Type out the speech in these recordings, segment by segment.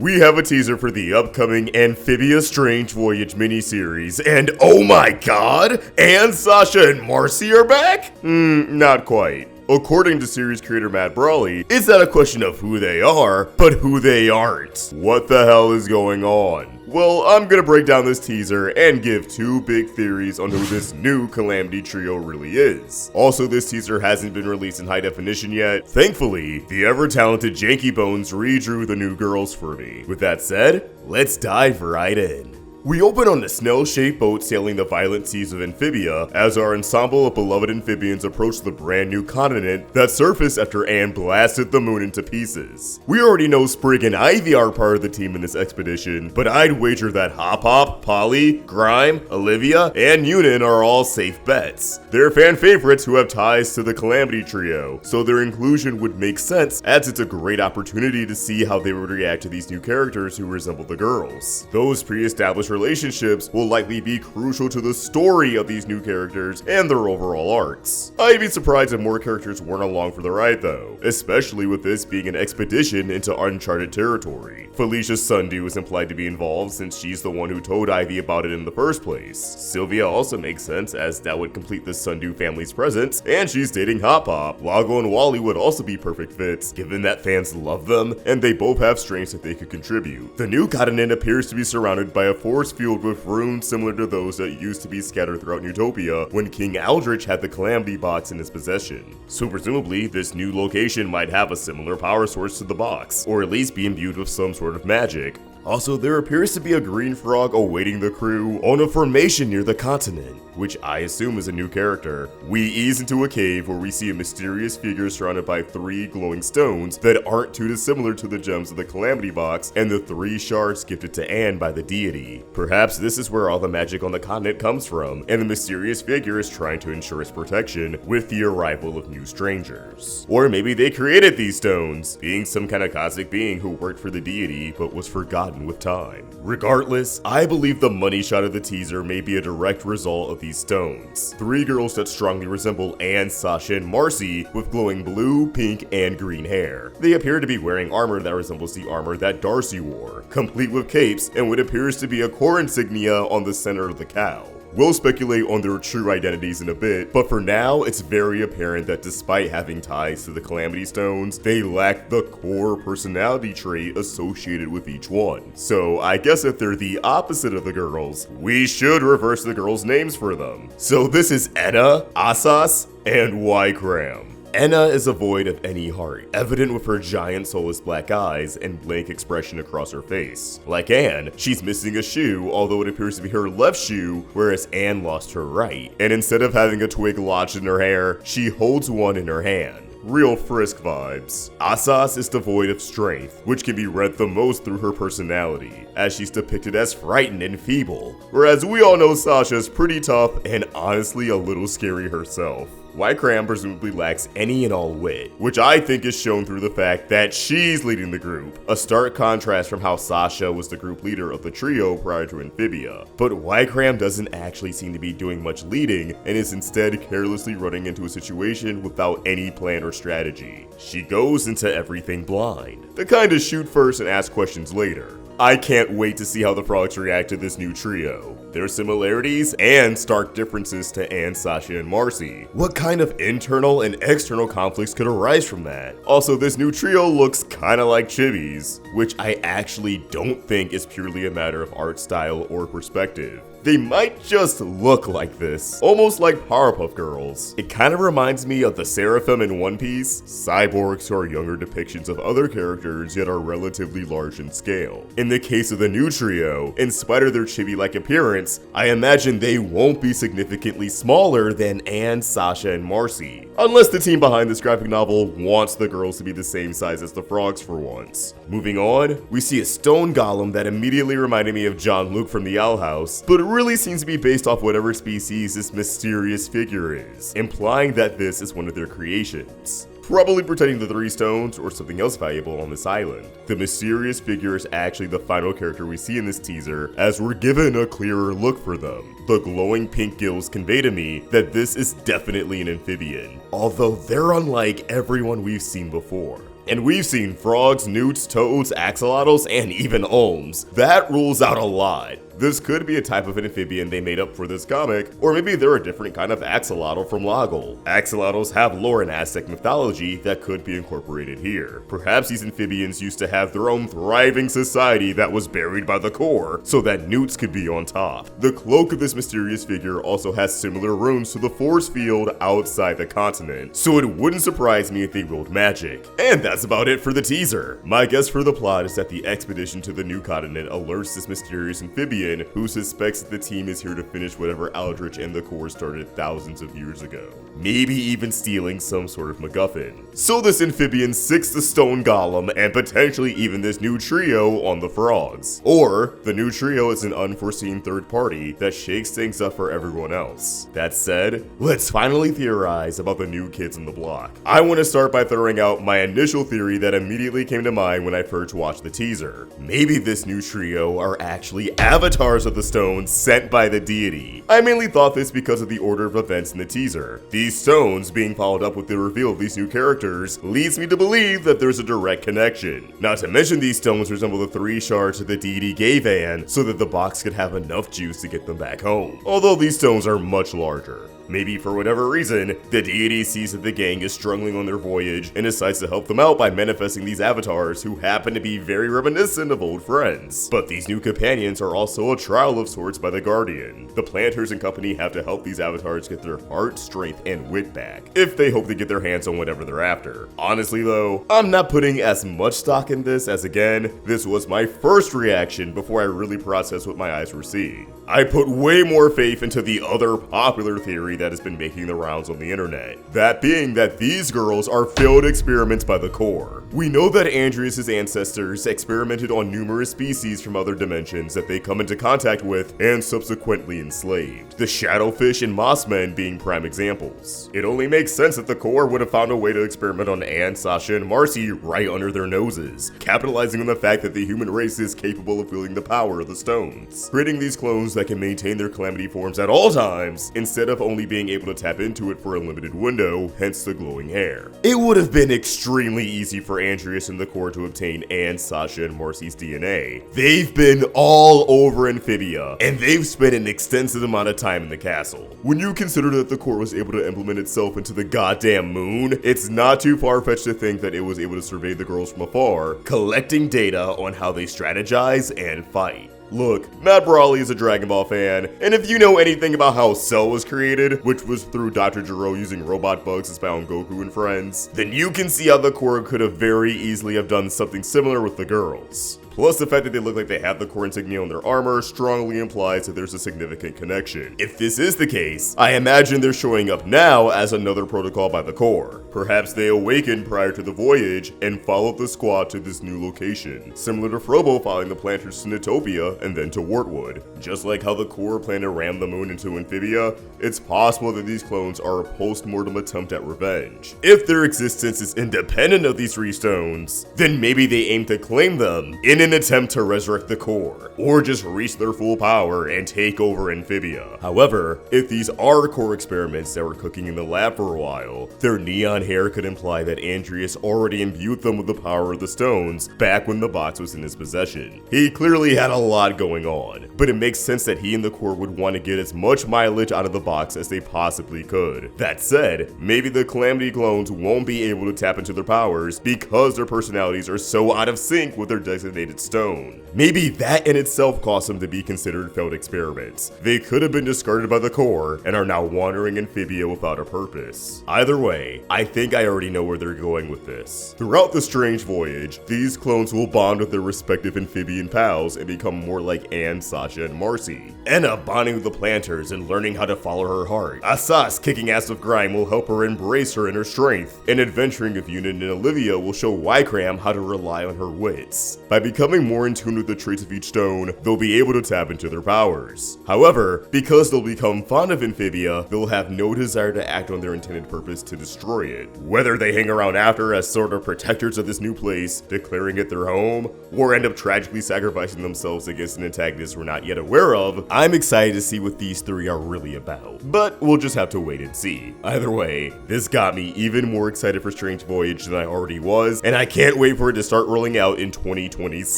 we have a teaser for the upcoming Amphibia Strange Voyage miniseries, and oh my god, and Sasha and Marcy are back? Not quite. According to series creator Matt Brawley, it's not a question of who they are, but who they aren't. What the hell is going on? Well, I'm gonna break down this teaser and give two big theories on who this new Calamity trio really is. Also, this teaser hasn't been released in high definition yet. Thankfully, the ever-talented Janky Bones redrew the new girls for me. With that said, let's dive right in. We open on a snail-shaped boat sailing the violent seas of Amphibia as our ensemble of beloved amphibians approach the brand new continent that surfaced after Anne blasted the moon into pieces. We already know Sprig and Ivy are part of the team in this expedition, but I'd wager that Hop Hop, Polly, Grime, Olivia, and Unin are all safe bets. They're fan favorites who have ties to the Calamity trio, so their inclusion would make sense as it's a great opportunity to see how they would react to these new characters who resemble the girls. Those pre-established relationships will likely be crucial to the story of these new characters and their overall arcs. I'd be surprised if more characters weren't along for the ride though, especially with this being an expedition into uncharted territory. Felicia Sundew is implied to be involved since she's the one who told Ivy about it in the first place. Sylvia also makes sense as that would complete the Sundew family's presence, and she's dating Hop Hop. Lago and Wally would also be perfect fits, given that fans love them and they both have strengths that they could contribute. The new continent appears to be surrounded by a force field with runes similar to those that used to be scattered throughout Utopia when King Andrias had the Calamity Box in his possession. So presumably, this new location might have a similar power source to the box, or at least be imbued with some sort of magic. Also, there appears to be a green frog awaiting the crew on a formation near the continent, which I assume is a new character. We ease into a cave where we see a mysterious figure surrounded by 3 glowing stones that aren't too dissimilar to the gems of the Calamity Box and the 3 shards gifted to Anne by the Deity. Perhaps this is where all the magic on the continent comes from, and the mysterious figure is trying to ensure its protection with the arrival of new strangers. Or maybe they created these stones, being some kind of cosmic being who worked for the Deity but was forgotten with time. Regardless, I believe the money shot of the teaser may be a direct result of these stones. 3 girls that strongly resemble Anne, Sasha, and Marcy with glowing blue, pink, and green hair. They appear to be wearing armor that resembles the armor that Darcy wore, complete with capes and what appears to be a core insignia on the center of the cowl. We'll speculate on their true identities in a bit, but for now, it's very apparent that despite having ties to the Calamity Stones, they lack the core personality trait associated with each one. So I guess if they're the opposite of the girls, we should reverse the girls' names for them. So this is Enna, Ahsas, and Ycram. Enna is void of any heart, evident with her giant soulless black eyes and blank expression across her face. Like Anne, she's missing a shoe, although it appears to be her left shoe, whereas Anne lost her right. And instead of having a twig lodged in her hair, she holds one in her hand. Real Frisk vibes. Ahsas is devoid of strength, which can be read the most through her personality, as she's depicted as frightened and feeble, whereas we all know Sasha's pretty tough and honestly a little scary herself. Ycram presumably lacks any and all wit, which I think is shown through the fact that she's leading the group, a stark contrast from how Sasha was the group leader of the trio prior to Amphibia. But Ycram doesn't actually seem to be doing much leading and is instead carelessly running into a situation without any plan or strategy. She goes into everything blind, the kind of shoot first and ask questions later. I can't wait to see how the frogs react to this new trio. Their similarities and stark differences to Anne, Sasha, and Marcy. What kind of internal and external conflicts could arise from that? Also, this new trio looks kinda like Chibi's, which I actually don't think is purely a matter of art style or perspective. They might just look like this, almost like Powerpuff Girls. It kind of reminds me of the Seraphim in One Piece, cyborgs who are younger depictions of other characters yet are relatively large in scale. In the case of the new trio, in spite of their chibi-like appearance, I imagine they won't be significantly smaller than Anne, Sasha, and Marcy, unless the team behind this graphic novel wants the girls to be the same size as the frogs for once. Moving on, we see a stone golem that immediately reminded me of John Luke from the Owl House, but really seems to be based off whatever species this mysterious figure is, implying that this is one of their creations. Probably protecting the 3 stones or something else valuable on this island. The mysterious figure is actually the final character we see in this teaser, as we're given a clearer look for them. The glowing pink gills convey to me that this is definitely an amphibian, although they're unlike everyone we've seen before. And we've seen frogs, newts, toads, axolotls, and even olms. That rules out a lot. This could be a type of amphibian they made up for this comic, or maybe they're a different kind of axolotl from Loggle. Axolotls have lore in Aztec mythology that could be incorporated here. Perhaps these amphibians used to have their own thriving society that was buried by the core, so that newts could be on top. The cloak of this mysterious figure also has similar runes to the force field outside the continent, so it wouldn't surprise me if they wield magic. And that's about it for the teaser. My guess for the plot is that the expedition to the new continent alerts this mysterious amphibian who suspects that the team is here to finish whatever Aldrich and the Corps started thousands of years ago. Maybe even stealing some sort of MacGuffin. So this amphibian sicks the stone golem and potentially even this new trio on the frogs. Or the new trio is an unforeseen third party that shakes things up for everyone else. That said, let's finally theorize about the new kids on the block. I want to start by throwing out my initial theory that immediately came to mind when I first watched the teaser. Maybe this new trio are actually avatars of the stones sent by the deity. I mainly thought this because of the order of events in the teaser. These stones being followed up with the reveal of these new characters leads me to believe that there's a direct connection. Not to mention these stones resemble the 3 shards that the deity gave Anne so that the box could have enough juice to get them back home. Although these stones are much larger. Maybe for whatever reason, the deity sees that the gang is struggling on their voyage and decides to help them out by manifesting these avatars who happen to be very reminiscent of old friends. But these new companions are also a trial of sorts by the Guardian. The planters and company have to help these avatars get their heart, strength, and wit back, if they hope to get their hands on whatever they're after. Honestly though, I'm not putting as much stock in this as again, this was my first reaction before I really processed what my eyes were seeing. I put way more faith into the other popular theory that has been making the rounds on the internet. That being that these girls are failed experiments by the Corps. We know that Andrias' ancestors experimented on numerous species from other dimensions that they come into contact with and subsequently enslaved. The shadowfish and mossmen being prime examples. It only makes sense that the Corps would have found a way to experiment on Anne, Sasha, and Marcy right under their noses, capitalizing on the fact that the human race is capable of wielding the power of the stones, creating these clones that can maintain their calamity forms at all times, instead of only being able to tap into it for a limited window, hence the glowing hair. It would have been extremely easy for Andrias and the Corps to obtain Anne, Sasha, and Marcy's DNA. They've been all over Amphibia, and they've spent an extensive amount of time in the castle. When you consider that the Corps was able to implement itself into the goddamn moon, it's not too far-fetched to think that it was able to survey the girls from afar, collecting data on how they strategize and fight. Look, Matt Brawley is a Dragon Ball fan, and if you know anything about how Cell was created, which was through Dr. Gero using robot bugs to spy on Goku and friends, then you can see how the Corps could have very easily have done something similar with the girls. Plus, the fact that they look like they have the Corps insignia on their armor strongly implies that there's a significant connection. If this is the case, I imagine they're showing up now as another protocol by the Corps. Perhaps they awakened prior to the voyage and followed the squad to this new location, similar to Frobo following the planters to Notopia and then to Wartwood. Just like how the Corps plan to ram the moon into Amphibia, it's possible that these clones are a post-mortem attempt at revenge. If their existence is independent of these 3 stones, then maybe they aim to claim them in an attempt to resurrect the Corps, or just reach their full power and take over Amphibia. However, if these are Corps experiments that were cooking in the lab for a while, their neon hair could imply that Andrias already imbued them with the power of the stones back when the box was in his possession. He clearly had a lot going on, but it makes sense that he and the Corps would want to get as much mileage out of the box as they possibly could. That said, maybe the Calamity clones won't be able to tap into their powers because their personalities are so out of sync with their designated stone. Maybe that in itself caused them to be considered failed experiments. They could have been discarded by the Corps and are now wandering Amphibia without a purpose. Either way, I think I already know where they're going with this. Throughout the strange voyage, these clones will bond with their respective amphibian pals and become more like Anne, Sasha, and Marcy. Enna bonding with the planters and learning how to follow her heart. Ahsas kicking ass with grime will help her embrace her inner strength. And adventuring with Unit and Olivia will show Ycram how to rely on her wits. By becoming becoming more in tune with the traits of each stone, they'll be able to tap into their powers. However, because they'll become fond of Amphibia, they'll have no desire to act on their intended purpose to destroy it. Whether they hang around after as sort of protectors of this new place, declaring it their home, or end up tragically sacrificing themselves against an antagonist we're not yet aware of, I'm excited to see what these three are really about. But we'll just have to wait and see. Either way, this got me even more excited for Strange Voyage than I already was, and I can't wait for it to start rolling out in 2026.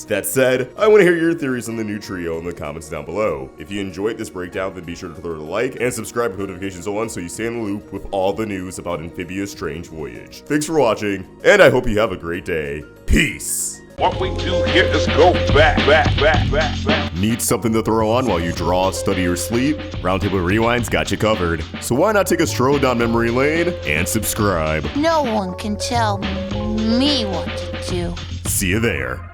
That said, I want to hear your theories on the new trio in the comments down below. If you enjoyed this breakdown, then be sure to throw it a like and subscribe with notifications on so you stay in the loop with all the news about Amphibia's Strange Voyage. Thanks for watching, and I hope you have a great day. Peace! What we do here is go back. Need something to throw on while you draw, study, or sleep? Roundtable Rewind's got you covered. So why not take a stroll down memory lane and subscribe? No one can tell me what to do. See you there.